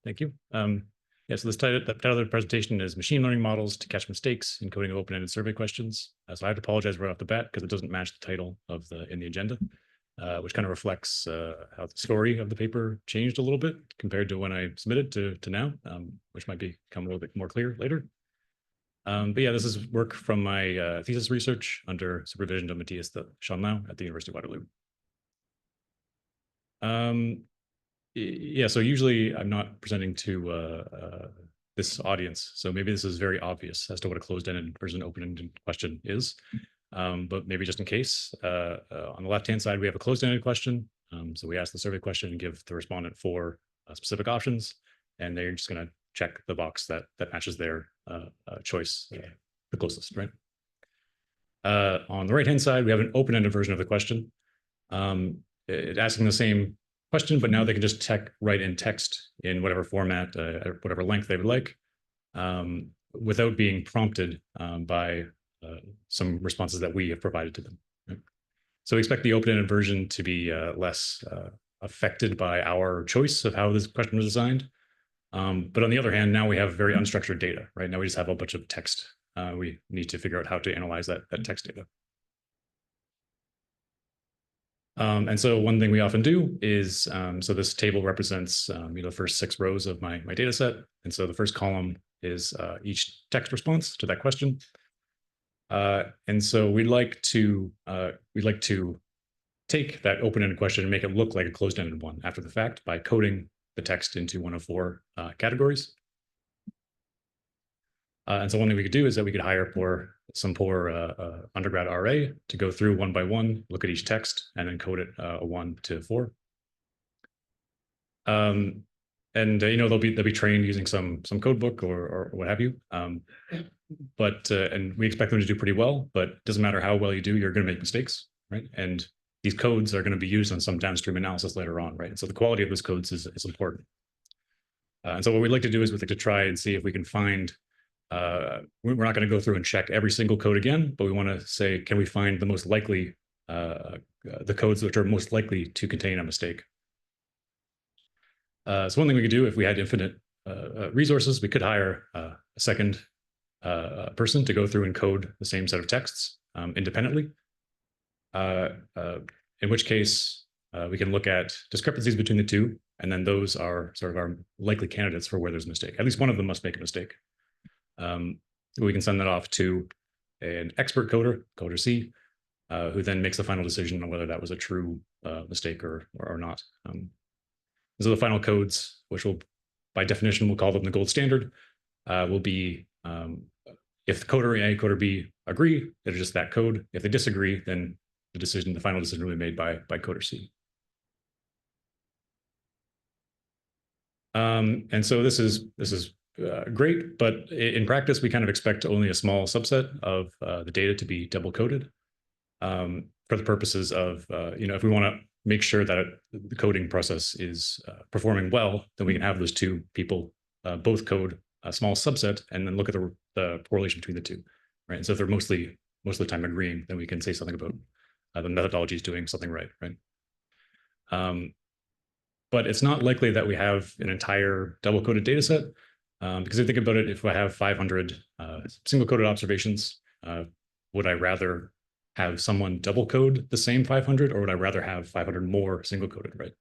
Thank you. Yeah, so the title of the presentation is Machine Learning Models to Catch Mistakes in Coding Open-Ended Survey Questions. So I have to apologize right off the bat because it doesn't match the title of in the agenda, which kind of reflects how the story of the paper changed a little bit compared to when I submitted to now, which might become a little bit more clear later. But yeah, this is work from my thesis research under supervision of Matthias Schonlau at the University of Waterloo. Yeah, so usually I'm not presenting to this audience, so maybe this is very obvious as to what a closed-ended versus an open-ended question is. But maybe just in case, on the left-hand side, we have a closed-ended question. So we ask the survey question and give the respondent four specific options, and they're just going to check the box that matches their choice the closest, right? On the right-hand side, we have an open-ended version of the question. It's asking the same question, but now they can just write in text in whatever format, whatever length they would like, without being prompted by some responses that we have provided to them. Right? So we expect the open-ended version to be less affected by our choice of how this question was designed. But on the other hand, now we have very unstructured data, right? Now we just have a bunch of text. We need to figure out how to analyze that text data. And so one thing we often do is, so this table represents the first 6 rows of my data set. And so the first column is each text response to that question. And so we'd like to take that open-ended question and make it look like a closed-ended one after the fact by coding the text into one of 4 categories. And so one thing we could do is that we could hire some poor undergrad RA to go through one by one, look at each text, and then code it a 1 to 4. And they'll be trained using some code book or what have you. But and we expect them to do pretty well, but it doesn't matter how well you do, you're going to make mistakes, right? And these codes are going to be used on some downstream analysis later on, right? And so the quality of those codes is important. And so what we'd like to do is we'd like to try and see if we can find. We're not going to go through and check every single code again, but we want to say, can we find the most likely, the codes which are most likely to contain a mistake? So one thing we could do if we had infinite resources, we could hire a second person to go through and code the same set of texts independently. In which case, we can look at discrepancies between the two, and then those are sort of our likely candidates for where there's a mistake. At least one of them must make a mistake. We can send that off to an expert coder C, who then makes the final decision on whether that was a true mistake or not. So the final codes, which will, by definition, we'll call them the gold standard, will be if coder A, coder B agree, it's just that code. If they disagree, then the final decision will be made by coder C. And so this is great, but in practice, we kind of expect only a small subset of the data to be double coded for the purposes of, if we want to make sure that the coding process is performing well, then we can have those two people both code a small subset and then look at the correlation between the two, right? And so if they're most of the time agreeing, then we can say something about the methodology is doing something right? But it's not likely that we have an entire double-coded data set. Because if you think about it, if I have 500 single-coded observations, would I rather have someone double code the same 500, or would I rather have 500 more single-coded, right?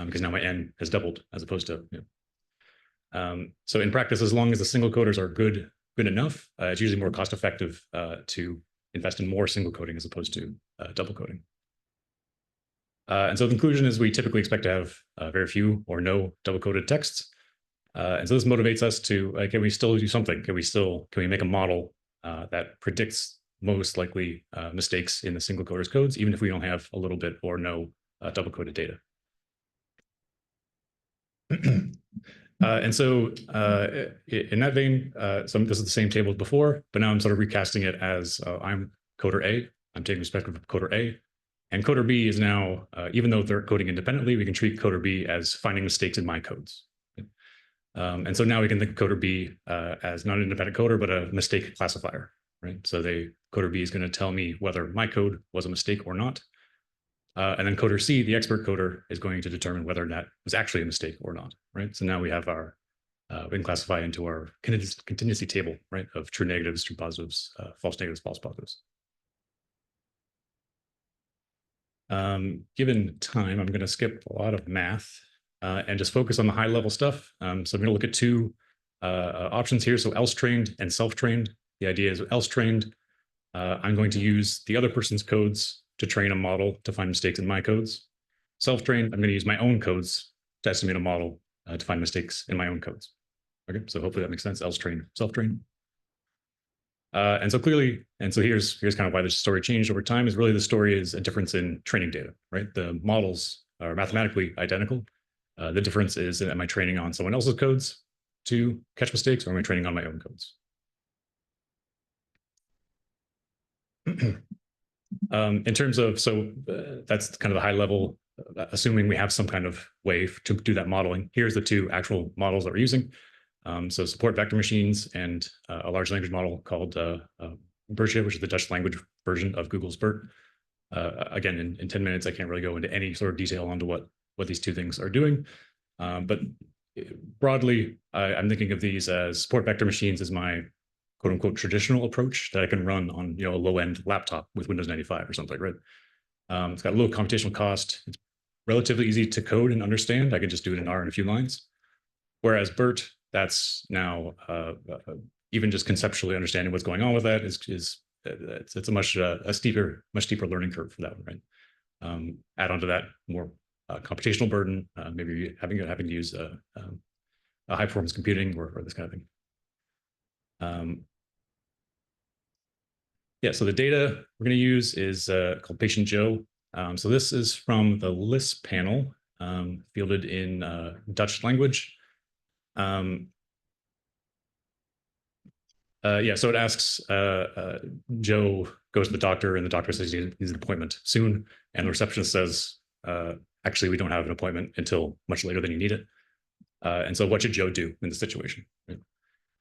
Because now my N has doubled as opposed to, so in practice, as long as the single coders are good enough, it's usually more cost-effective to invest in more single coding as opposed to double coding. And so the conclusion is we typically expect to have very few or no double-coded texts. And so this motivates us to, can we still do something? Can we make a model that predicts most likely mistakes in the single coder's codes, even if we don't have a little bit or no double coded data? And so in that vein, this is the same table as before, but now I'm sort of recasting it as I'm coder A. I'm taking perspective of coder A. And coder B is now, even though they're coding independently, we can treat coder B as finding mistakes in my codes. And so now we can think of coder B as not an independent coder, but a mistake classifier, right? So coder B is going to tell me whether my code was a mistake or not. And then coder C, the expert coder, is going to determine whether that was actually a mistake or not, right? So now we have our, we can classify into our contingency table, right, of true negatives, true positives, false negatives, false positives. Given time, I'm going to skip a lot of math and just focus on the high level stuff. So I'm going to look at two options here. So else trained and self trained. The idea is else trained. I'm going to use the other person's codes to train a model to find mistakes in my codes. Self-trained, I'm going to use my own codes to estimate a model to find mistakes in my own codes. Okay, so hopefully that makes sense. Else-trained, self-trained. And so clearly, and so here's kind of why the story changed over time. Is really the story is a difference in training data, right? The models are mathematically identical. The difference is, am I training on someone else's codes to catch mistakes, or am I training on my own codes? In terms of, so that's kind of the high level, assuming we have some kind of way to do that modeling. Here's the two actual models that we're using. So support vector machines and a large language model called BERTje, which is the Dutch language version of Google's BERT. Again, in 10 minutes, I can't really go into any sort of detail onto what these two things are doing. But broadly, I'm thinking of these as support vector machines as my quote unquote traditional approach that I can run on a low end laptop with Windows 95 or something, right? It's got low computational cost. It's relatively easy to code and understand. I can just do it in R in a few lines. Whereas BERT, that's now even just conceptually understanding what's going on with that is it's a much steeper learning curve for that one, right? Add on to that more computational burden, maybe having to use a high performance computing or this kind of thing. Yeah, so the data we're going to use is called Patient Joe. So this is from the LIS panel, fielded in Dutch language. Yeah, so it asks, Joe goes to the doctor, and the doctor says he needs an appointment soon, and the receptionist says, actually, we don't have an appointment until much later than you need it. And so what should Joe do in this situation? Right?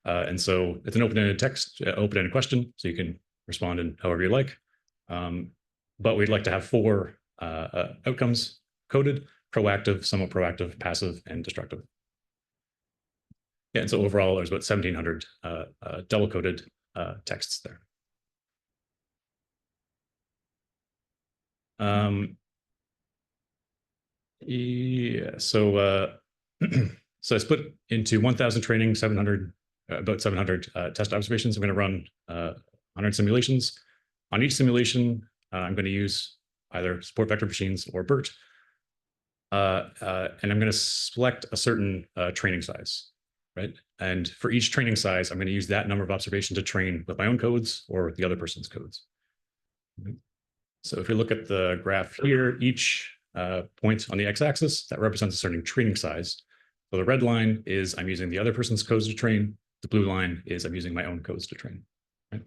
And so it's an open-ended text, open-ended question, so you can respond in however you like. But we'd like to have 4 outcomes coded: proactive, somewhat proactive, passive, and destructive. Yeah, and so overall, there's about 1,700 double-coded texts there. Yeah, so so I split into 1,000 training, 700 about 700 test observations. I'm going to run 100 simulations. On each simulation, I'm going to use either support vector machines or BERT, and I'm going to select a certain training size, right? And for each training size, I'm going to use that number of observations to train with my own codes or the other person's codes. So if you look at the graph here, each point on the x-axis, that represents a certain training size. So the red line is I'm using the other person's codes to train. The blue line is I'm using my own codes to train. Right?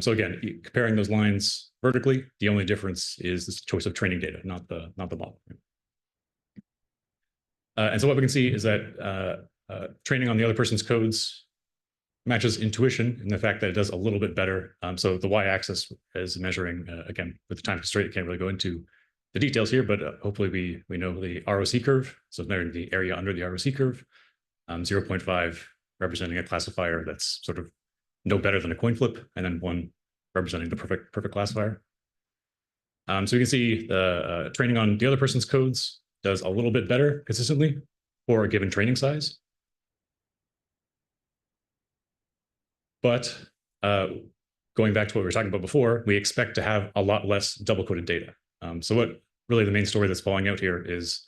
So again, comparing those lines vertically, the only difference is the choice of training data, not the model. Right? And so what we can see is that training on the other person's codes matches intuition in the fact that it does a little bit better. So the y-axis is measuring, again, with the time constraint, I can't really go into the details here, but hopefully we know the ROC curve. So measuring the area under the ROC curve, 0.5 representing a classifier that's sort of no better than a coin flip, and then 1 representing the perfect classifier. So you can see the training on the other person's codes does a little bit better consistently for a given training size. But going back to what we were talking about before, we expect to have a lot less double-coded data. So what really the main story that's falling out here is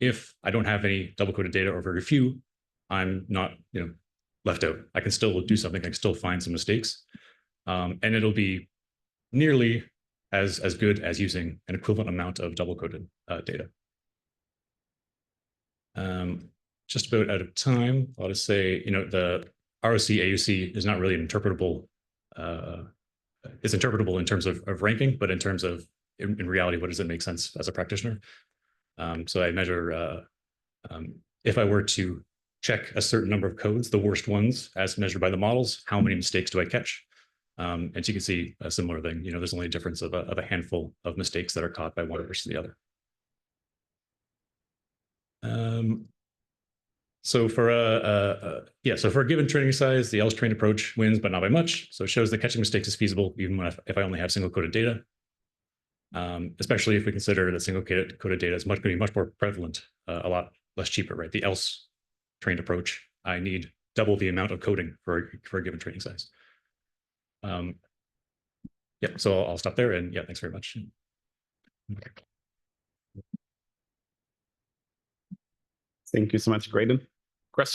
if I don't have any double-coded data or very few, I'm not left out. I can still do something. I can still find some mistakes. And it'll be nearly as good as using an equivalent amount of double-coded data. Just about out of time, I'll just say, the ROC AUC is not really an interpretable. It's interpretable in terms of ranking, but in terms of in reality, what does it make sense as a practitioner? So I measure if I were to check a certain number of codes, the worst ones as measured by the models, how many mistakes do I catch? And so you can see a similar thing. There's only a difference of a handful of mistakes that are caught by one versus the other. So for a given training size, the Else trained approach wins, but not by much. So it shows that catching mistakes is feasible, even if I only have single coded data. Especially if we consider that single coded data is going to be much more prevalent, a lot less cheaper, right? The Else trained approach, I need double the amount of coding for a given training size. Yeah, so I'll stop there, and yeah, thanks very much. Thank you so much, Graydon.